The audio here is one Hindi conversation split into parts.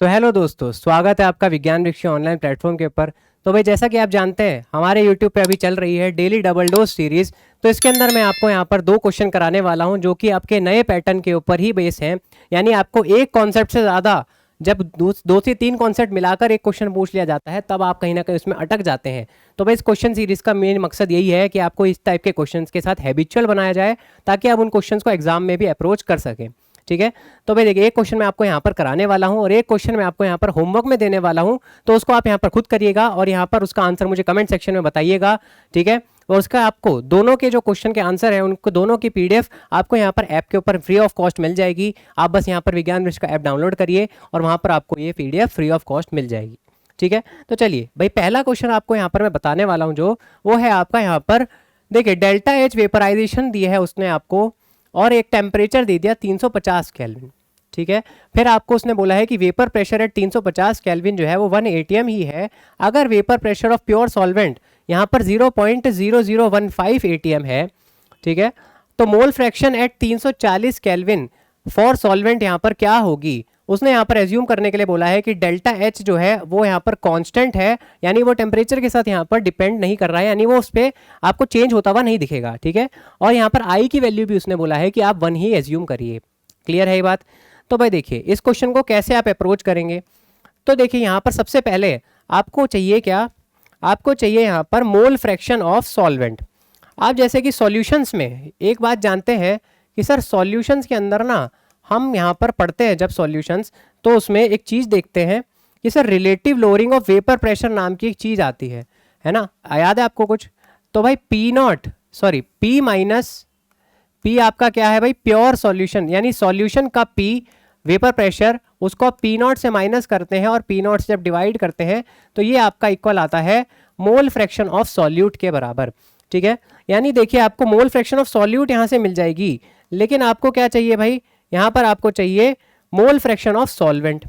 तो हेलो दोस्तों, स्वागत है आपका विज्ञान वृक्ष ऑनलाइन प्लेटफॉर्म के ऊपर। तो भाई जैसा कि आप जानते हैं हमारे यूट्यूब पे अभी चल रही है डेली डबल डोज सीरीज। तो इसके अंदर मैं आपको यहाँ पर 2 क्वेश्चन कराने वाला हूँ जो कि आपके नए पैटर्न के ऊपर ही बेस हैं। यानी आपको एक कॉन्सेप्ट से ज़्यादा जब दो से तीन कॉन्सेप्ट मिलाकर एक क्वेश्चन पूछ लिया जाता है तब आप कहीं ना कहीं उसमें अटक जाते हैं। तो भाई इस क्वेश्चन सीरीज का मेन मकसद यही है कि आपको इस टाइप के क्वेश्चंस के साथ हैबिचुअल बनाया जाए ताकि आप उन क्वेश्चंस को एग्जाम में भी अप्रोच कर सकें। ठीक है, तो भाई देखिए एक क्वेश्चन मैं आपको यहाँ पर कराने वाला हूँ और एक क्वेश्चन मैं आपको यहाँ पर होमवर्क में देने वाला हूँ। तो उसको आप यहाँ पर खुद करिएगा और यहाँ पर उसका आंसर मुझे कमेंट सेक्शन में बताइएगा। ठीक है, और उसका आपको दोनों के जो क्वेश्चन के आंसर है उनको दोनों की पीडीएफ आपको यहाँ पर ऐप के ऊपर फ्री ऑफ कॉस्ट मिल जाएगी। आप बस यहाँ पर विज्ञान वृक्ष का ऐप डाउनलोड करिए और वहाँ पर आपको ये पीडीएफ फ्री ऑफ कॉस्ट मिल जाएगी। ठीक है, तो चलिए भाई पहला क्वेश्चन आपको यहाँ पर मैं बताने वाला हूँ जो वो है आपका यहाँ पर देखिए डेल्टा एच वेपराइजेशन दिया है उसने आपको और एक टेम्परेचर दे दिया 350 केल्विन। ठीक है, फिर आपको उसने बोला है कि वेपर प्रेशर एट 350 केल्विन जो है वो 1 एटीएम ही है। अगर vapour pressure of pure solvent यहाँ पर 0.0015 एटीएम है। ठीक है, तो mole fraction at 340 kelvin for solvent यहाँ पर क्या होगी। उसने यहाँ पर एज्यूम करने के लिए बोला है कि डेल्टा एच जो है वो यहाँ पर कांस्टेंट है, यानी वो टेम्परेचर के साथ यहाँ पर डिपेंड नहीं कर रहा है, यानी वो उस पर आपको चेंज होता हुआ नहीं दिखेगा। ठीक है, और यहाँ पर आई की वैल्यू भी उसने बोला है कि आप 1 ही एज्यूम करिए। क्लियर है ये बात। तो भाई देखिए इस क्वेश्चन को कैसे आप अप्रोच करेंगे। तो देखिए यहाँ पर सबसे पहले आपको चाहिए क्या, आपको चाहिए यहाँ पर मोल फ्रैक्शन ऑफ सॉल्वेंट। आप जैसे कि सॉल्यूशंस में एक बात जानते हैं कि सर सॉल्यूशंस के अंदर ना हम यहाँ पर पढ़ते हैं जब सॉल्यूशंस, तो उसमें एक चीज़ देखते हैं कि sir relative lowering of vapour pressure नाम की एक चीज़ आती है ना, याद है आपको कुछ। तो भाई पी माइनस पी आपका क्या है भाई, प्योर सॉल्यूशन, यानी सॉल्यूशन का पी वेपर प्रेशर उसको आप पी नॉट से माइनस करते हैं और पी नॉट से जब डिवाइड करते हैं तो ये आपका इक्वल आता है मोल फ्रैक्शन ऑफ सॉल्यूट के बराबर। ठीक है, यानी देखिए आपको मोल फ्रैक्शन ऑफ सॉल्यूट यहाँ से मिल जाएगी, लेकिन आपको क्या चाहिए भाई, यहाँ पर आपको चाहिए मोल फ्रैक्शन ऑफ सॉल्वेंट।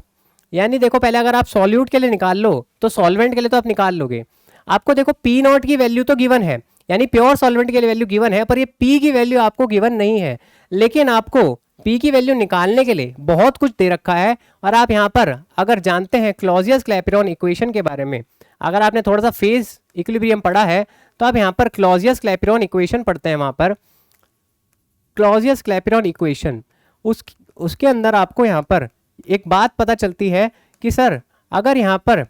यानी देखो पहले अगर आप सॉल्यूट के लिए निकाल लो तो सॉल्वेंट के लिए तो आप निकाल लोगे। आपको देखो पी नॉट की वैल्यू तो गिवन है, यानी प्योर सॉल्वेंट के लिए वैल्यू गिवन है, पर ये पी की वैल्यू आपको गिवन नहीं है। लेकिन आपको पी की वैल्यू निकालने के लिए बहुत कुछ दे रखा है। और आप यहाँ पर अगर जानते हैं क्लॉजियस क्लैपेरॉन इक्वेशन के बारे में, अगर आपने थोड़ा सा फेज इक्विलिब्रियम पढ़ा है तो आप यहाँ पर क्लॉजियस क्लैपेरॉन इक्वेशन पढ़ते हैं। वहाँ पर क्लॉजियस क्लैपेरॉन इक्वेशन उसके अंदर आपको यहाँ पर एक बात पता चलती है कि सर अगर यहाँ पर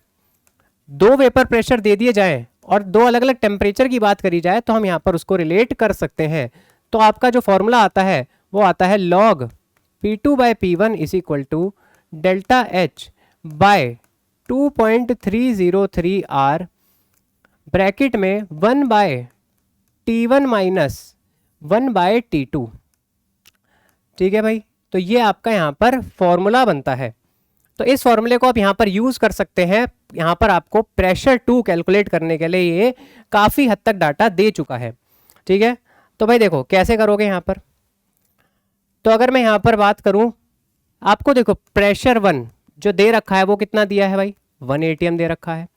2 वेपर प्रेशर दे दिए जाएं और 2 अलग अलग टेम्परेचर की बात करी जाए तो हम यहाँ पर उसको रिलेट कर सकते हैं। तो आपका जो फॉर्मूला आता है वो आता है log P2/P1 is equal to delta H by 2.303 R bracket में 1/T1 माइनस 1/T2। ठीक है भाई, तो ये आपका यहाँ पर फॉर्मूला बनता है। तो इस फॉर्मूले को आप यहाँ पर यूज़ कर सकते हैं। यहाँ पर आपको प्रेशर 2 कैलकुलेट करने के लिए ये काफ़ी हद तक डाटा दे चुका है। ठीक है, तो भाई देखो कैसे करोगे यहाँ पर। तो अगर मैं यहाँ पर बात करूँ, आपको देखो प्रेशर 1 जो दे रखा है वो कितना दिया है भाई, 1 एटीएम दे रखा है।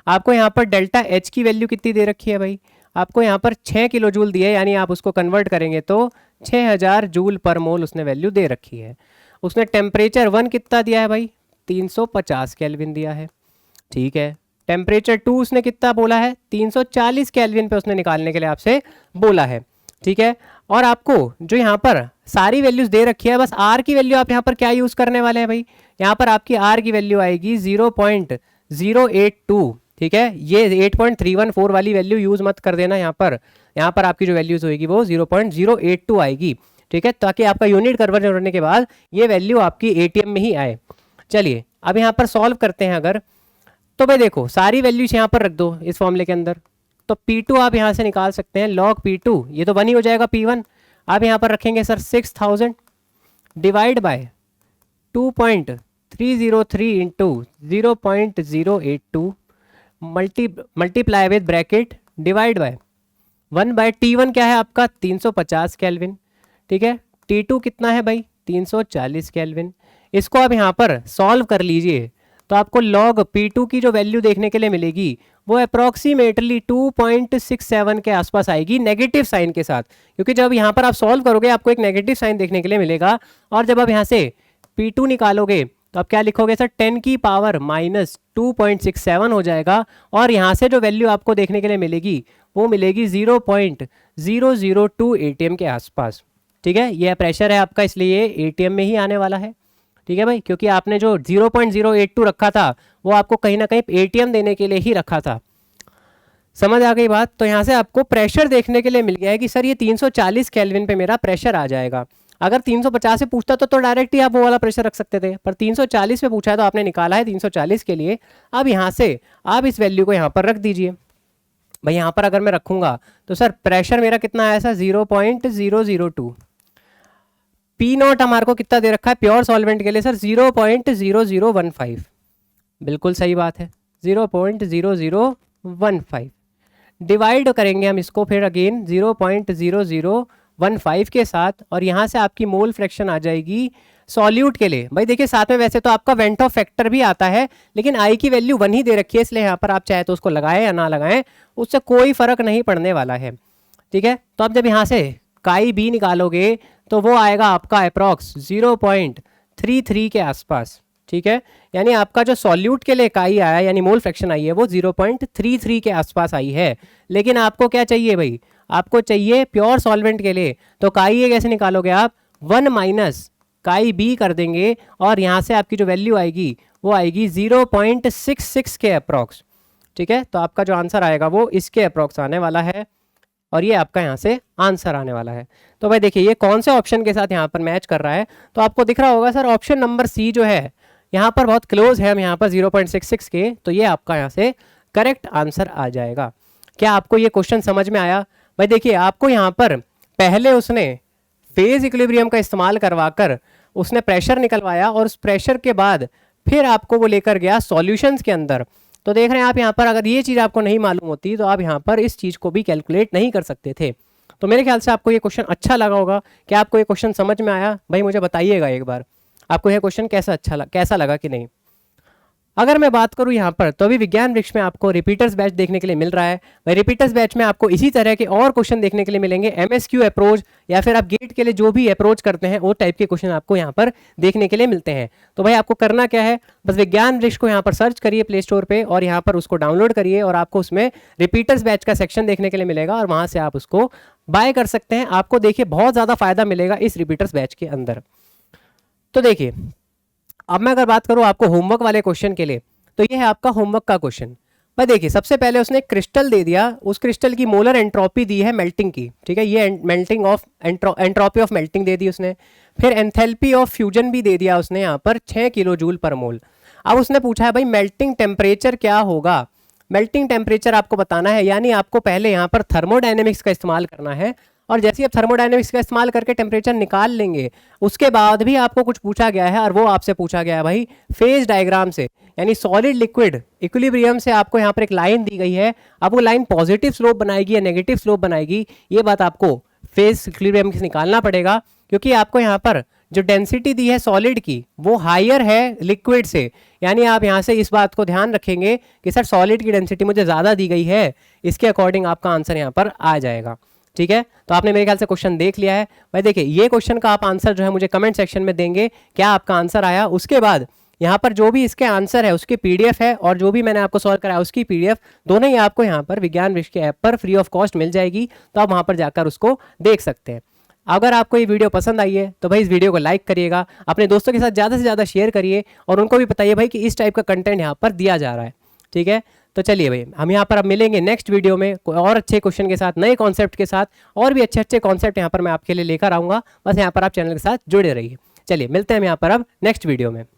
आपको यहाँ पर डेल्टा एच की वैल्यू कितनी दे रखी है भाई, आपको यहाँ पर 6 किलो जूल दिया है, यानी आप उसको कन्वर्ट करेंगे तो 6000 जूल पर मोल उसने वैल्यू दे रखी है। उसने टेम्परेचर 1 कितना दिया है भाई, 350 केल्विन दिया है। ठीक है, टेम्परेचर 2 उसने कितना बोला है, 340 केल्विन पे उसने निकालने के लिए आपसे बोला है। ठीक है, और आपको जो यहाँ पर सारी वैल्यूज दे रखी है, बस आर की वैल्यू आप यहाँ पर क्या यूज़ करने वाले हैं भाई, यहाँ पर आपकी आर की वैल्यू आएगी 0.082। ठीक है, ये 8.314 वाली वैल्यू यूज़ मत कर देना यहाँ पर आपकी जो वैल्यूज होगी वो 0.082 आएगी। ठीक है, ताकि आपका यूनिट कन्वर्जन होने के बाद ये वैल्यू आपकी एटीएम में ही आए। चलिए अब यहाँ पर सॉल्व करते हैं अगर, तो भाई देखो सारी वैल्यूज यहाँ पर रख दो इस फॉर्मूले के अंदर। तो P2 आप यहाँ से निकाल सकते हैं log P2, ये तो 1 ही हो जाएगा। P1 आप यहाँ पर रखेंगे sir 6000 divide by 2.303 into 0.082 multiply with bracket divide by 1/T1 क्या है आपका 350 केल्विन। ठीक है, T2 कितना है भाई 340 केल्विन। इसको आप यहाँ पर सॉल्व कर लीजिए तो आपको log P2 की जो वैल्यू देखने के लिए मिलेगी वो अप्रॉक्सीमेटली 2.67 के आसपास आएगी नेगेटिव साइन के साथ, क्योंकि जब यहाँ पर आप सॉल्व करोगे आपको एक नेगेटिव साइन देखने के लिए मिलेगा। और जब आप यहाँ से P2 निकालोगे तो आप क्या लिखोगे सर, 10 की पावर माइनस 2.67 हो जाएगा। और यहाँ से जो वैल्यू आपको देखने के लिए मिलेगी वो मिलेगी 0.002 एटीएम के आसपास। ठीक है, यह प्रेशर है आपका, इसलिए ये एटीएम में ही आने वाला है। ठीक है भाई, क्योंकि आपने जो 0.082 रखा था वो आपको कहीं ना कहीं एटीएम देने के लिए ही रखा था। समझ आ गई बात। तो यहाँ से आपको प्रेशर देखने के लिए मिल गया है कि सर ये 340 केल्विन पे मेरा प्रेशर आ जाएगा। अगर 350 से पूछता तो डायरेक्ट ही आप वो वाला प्रेशर रख सकते थे, पर 340 पे पूछा है तो आपने निकाला है 340 के लिए। अब यहाँ से आप इस वैल्यू को यहाँ पर रख दीजिए। भाई यहाँ पर अगर मैं रखूंगा तो सर प्रेशर मेरा कितना आया सर, 0.002। पी नॉट हमारे को कितना दे रखा है प्योर सॉल्वेंट के लिए सर, 0.0015। बिल्कुल सही बात है, 0.0015। डिवाइड करेंगे हम इसको फिर अगेन 0.0015 के साथ, और यहाँ से आपकी मोल फ्रैक्शन आ जाएगी सॉल्यूट के लिए। भाई देखिए साथ में वैसे तो आपका वेंट ऑफ फैक्टर भी आता है, लेकिन आई की वैल्यू 1 ही दे रखी है, इसलिए यहाँ पर आप चाहे तो उसको लगाएं या ना लगाएं, उससे कोई फर्क नहीं पड़ने वाला है। ठीक है, तो अब जब यहाँ से काई बी निकालोगे तो वो आएगा आपका अप्रॉक्स 0.33 के आसपास। ठीक है, यानी आपका जो सॉल्यूट के लिए काई आया यानी मोल फ्रैक्शन आई है वो 0.33 के आसपास आई है। लेकिन आपको क्या चाहिए भाई, आपको चाहिए प्योर सॉल्वेंट के लिए, तो काई ए कैसे निकालोगे आप, 1 माइनस काई बी कर देंगे, और यहाँ से आपकी जो वैल्यू आएगी वो आएगी 0.66 के अप्रॉक्स। ठीक है, तो आपका जो आंसर आएगा वो इसके अप्रॉक्स आने वाला है, और ये आपका यहाँ से आंसर आने वाला है। तो भाई देखिए ये कौन से ऑप्शन के साथ यहाँ पर मैच कर रहा है, तो आपको दिख रहा होगा सर ऑप्शन नंबर सी जो है यहाँ पर बहुत क्लोज है, हम यहाँ पर 0.66 के, तो ये आपका यहाँ से करेक्ट आंसर आ जाएगा। क्या आपको ये क्वेश्चन समझ में आया? भाई देखिए आपको यहाँ पर पहले उसने फेज इक्विलिब्रियम का इस्तेमाल करवाकर उसने प्रेशर निकलवाया, और उस प्रेशर के बाद फिर आपको वो लेकर गया सॉल्यूशंस के अंदर। तो देख रहे हैं आप यहाँ पर, अगर ये चीज़ आपको नहीं मालूम होती तो आप यहाँ पर इस चीज़ को भी कैलकुलेट नहीं कर सकते थे। तो मेरे ख्याल से आपको ये क्वेश्चन अच्छा लगा होगा। क्या आपको ये क्वेश्चन समझ में आया? भाई मुझे बताइएगा एक बार, आपको यह क्वेश्चन कैसा लगा कि नहीं। अगर मैं बात करूं यहाँ पर, तो अभी विज्ञान वृक्ष में आपको रिपीटर्स बैच देखने के लिए मिल रहा है। भाई रिपीटर्स बैच में आपको इसी तरह के और क्वेश्चन देखने के लिए मिलेंगे, MSQ अप्रोच या फिर आप गेट के लिए जो भी अप्रोच करते हैं वो टाइप के क्वेश्चन आपको यहाँ पर देखने के लिए मिलते हैं। तो भाई आपको करना क्या है, बस विज्ञान वृक्ष को यहाँ पर सर्च करिए प्ले स्टोर पर, और यहाँ पर उसको डाउनलोड करिए, और आपको उसमें रिपीटर्स बैच का सेक्शन देखने के लिए मिलेगा, और वहाँ से आप उसको बाय कर सकते हैं। आपको देखिए बहुत ज़्यादा फायदा मिलेगा इस रिपीटर्स बैच के अंदर। तो देखिए अब मैं अगर बात करूं आपको होमवर्क वाले क्वेश्चन के लिए, तो ये है आपका होमवर्क का क्वेश्चन। पर देखिए सबसे पहले उसने क्रिस्टल दे दिया, उस क्रिस्टल की मोलर एंट्रोपी दी है मेल्टिंग की। ठीक है, ये melting of entropy of melting दे दी उसने। फिर एंथैल्पी ऑफ फ्यूजन भी दे दिया उसने यहाँ पर 6 किलो जूल पर मोल। अब उसने पूछा है भाई मेल्टिंग टेम्परेचर क्या होगा। मेल्टिंग टेम्परेचर आपको बताना है, यानी आपको पहले यहाँ पर थर्मोडायनेमिक्स का इस्तेमाल करना है, और जैसे आप थर्मोडायनेमिक्स का इस्तेमाल करके टेम्परेचर निकाल लेंगे, उसके बाद भी आपको कुछ पूछा गया है, और वो आपसे पूछा गया है भाई फेज डायग्राम से, यानी सॉलिड लिक्विड इक्विलिब्रियम से आपको यहाँ पर एक लाइन दी गई है। अब वो लाइन पॉजिटिव स्लोप बनाएगी या नेगेटिव स्लोप बनाएगी, ये बात आपको फेज इक्विलिब्रियम से निकालना पड़ेगा, क्योंकि आपको यहाँ पर जो डेंसिटी दी है सॉलिड की वो हायर है लिक्विड से। यानी आप यहाँ से इस बात को ध्यान रखेंगे कि सर सॉलिड की डेंसिटी मुझे ज़्यादा दी गई है, इसके अकॉर्डिंग आपका आंसर यहाँ पर आ जाएगा। ठीक है, तो आपने मेरे ख्याल से क्वेश्चन देख लिया है। भाई देखिए ये क्वेश्चन का आप आंसर जो है मुझे कमेंट सेक्शन में देंगे, क्या आपका आंसर आया। उसके बाद यहाँ पर जो भी इसके आंसर है उसकी PDF है, और जो भी मैंने आपको सॉल्व कराया उसकी PDF, दोनों ही आपको यहाँ पर विज्ञान वृक्ष के ऐप पर फ्री ऑफ कॉस्ट मिल जाएगी, तो आप वहाँ पर जाकर उसको देख सकते हैं। अगर आपको ये वीडियो पसंद आई है तो भाई इस वीडियो को लाइक करिएगा, अपने दोस्तों के साथ ज़्यादा से ज़्यादा शेयर करिए, और उनको भी बताइए भाई कि इस टाइप का कंटेंट यहाँ पर दिया जा रहा है। ठीक है, तो चलिए भाई हम यहाँ पर अब मिलेंगे नेक्स्ट वीडियो में कोई और अच्छे क्वेश्चन के साथ, नए कॉन्सेप्ट के साथ, और भी अच्छे अच्छे कॉन्सेप्ट यहाँ पर मैं आपके लिए लेकर आऊँगा। बस यहाँ पर आप चैनल के साथ जुड़े रहिए। चलिए मिलते हैं हम यहाँ पर अब नेक्स्ट वीडियो में।